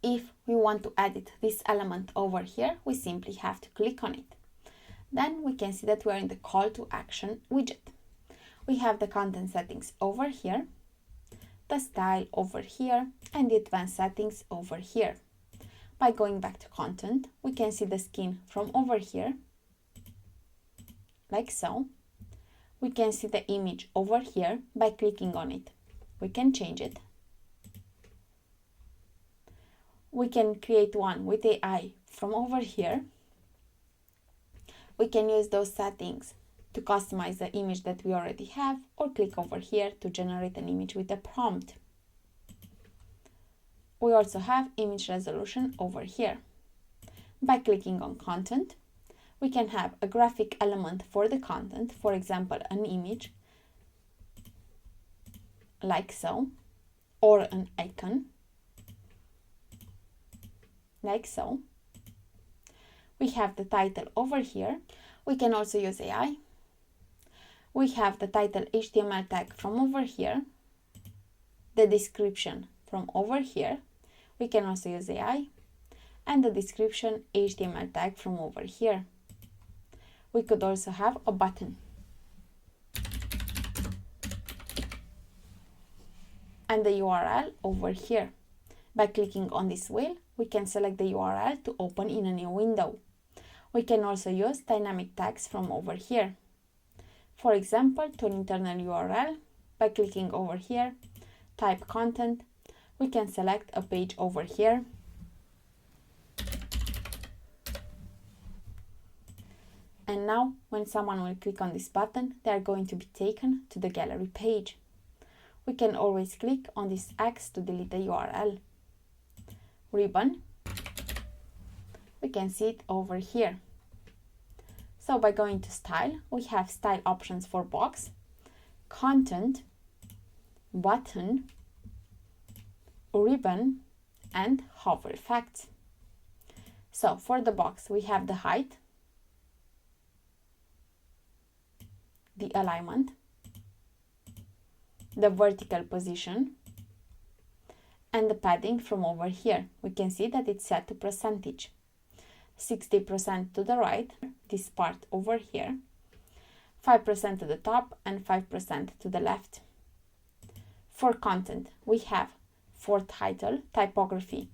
If we want to edit this element over here, we simply have to click on it. Then we can see that we are in the call to action widget. We have the content settings over here, the style over here, and the advanced settings over here. By going back to content, we can see the skin from over here, like so. We can see the image over here by clicking on it. We can change it. We can create one with AI from over here. We can use those settings to customize the image that we already have, or click over here to generate an image with a prompt. We also have image resolution over here. By clicking on content, we can have a graphic element for the content, for example, an image, like so, or an icon, like so. We have the title over here. We can also use AI. We have the title HTML tag from over here, the description from over here. We can also use AI, and the description HTML tag from over here. We could also have a button. And the URL over here. By clicking on this wheel, we can select the URL to open in a new window. We can also use dynamic tags from over here. For example, to an internal URL, by clicking over here, type content, we can select a page over here. And now, when someone will click on this button, they are going to be taken to the gallery page. We can always click on this X to delete the URL. Ribbon, we can see it over here. So by going to style, we have style options for box, content, button, ribbon, and hover effects. So for the box, we have the height, the alignment, the vertical position, and the padding from over here. We can see that it's set to percentage. 60% to the right, this part over here, 5% to the top, and 5% to the left. For content, we have for title, typography,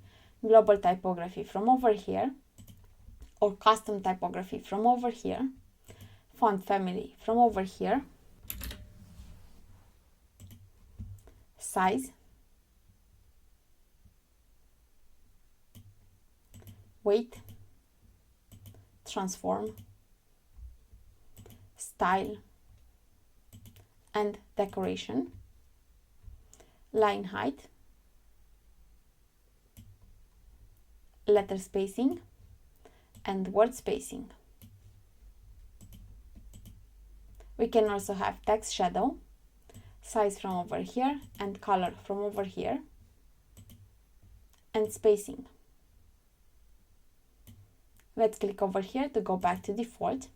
global typography from over here, or custom typography from over here, font family from over here, size, weight, transform, style, and decoration, line height, letter spacing, and word spacing. We can also have text shadow, size from over here, and color from over here, and spacing. Let's click over here to go back to default.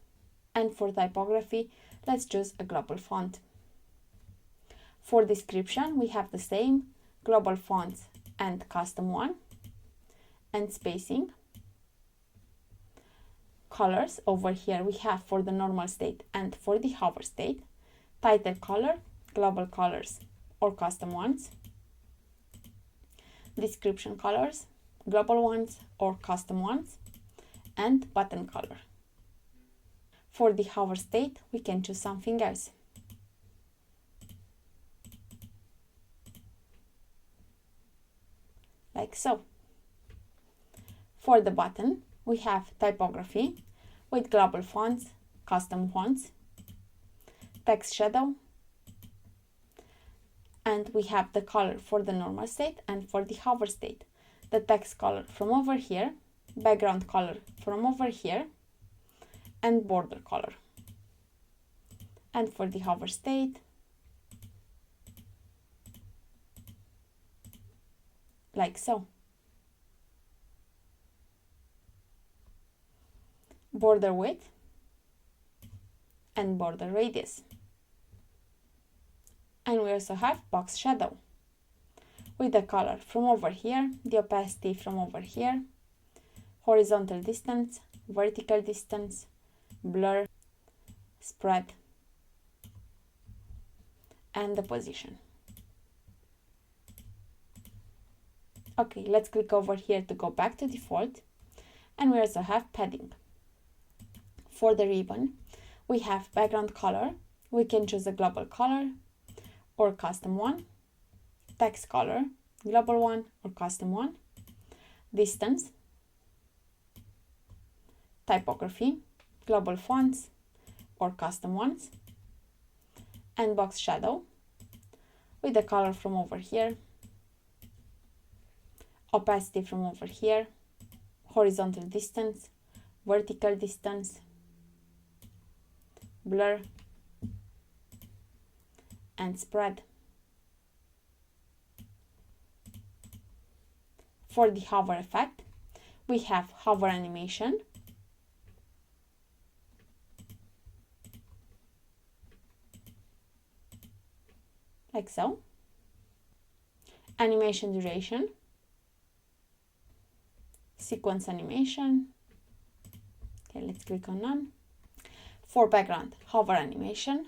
And for typography, let's choose a global font. For description, we have the same global fonts and custom one, and spacing. Colors over here we have for the normal state and for the hover state. Title color, global colors or custom ones. Description colors, global ones or custom ones. And button color. For the hover state, we can choose something else. Like so. For the button, we have typography with global fonts, custom fonts, text shadow, and we have the color for the normal state and for the hover state. The text color from over here, background color from over here, and border color. And for the hover state, like so. Border width and border radius. And we also have box shadow. with the color from over here, the opacity from over here, horizontal distance, vertical distance, blur, spread, and the position. Okay, let's click over here to go back to default, and we also have padding. For the ribbon, we have background color. We can choose a global color or custom one, text color, global one or custom one, distance, typography, global fonts or custom ones, and box shadow with the color from over here, opacity from over here, horizontal distance, vertical distance, blur, and spread. For the hover effect, we have hover animation, like so, animation duration, sequence animation. Okay, let's click on none. For background, hover animation,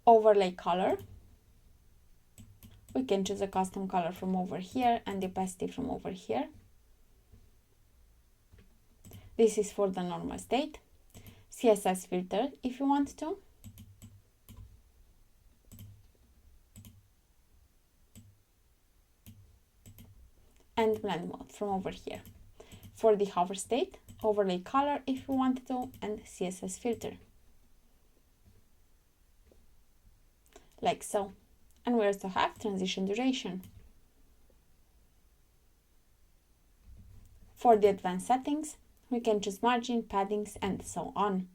overlay color. We can choose a custom color from over here and the opacity from over here. This is for the normal state. CSS filter if you want to. And blend mode from over here. For the hover state, overlay color if you want to, and CSS filter. Like so. And we also have transition duration. For the advanced settings, we can choose margin, paddings, and so on.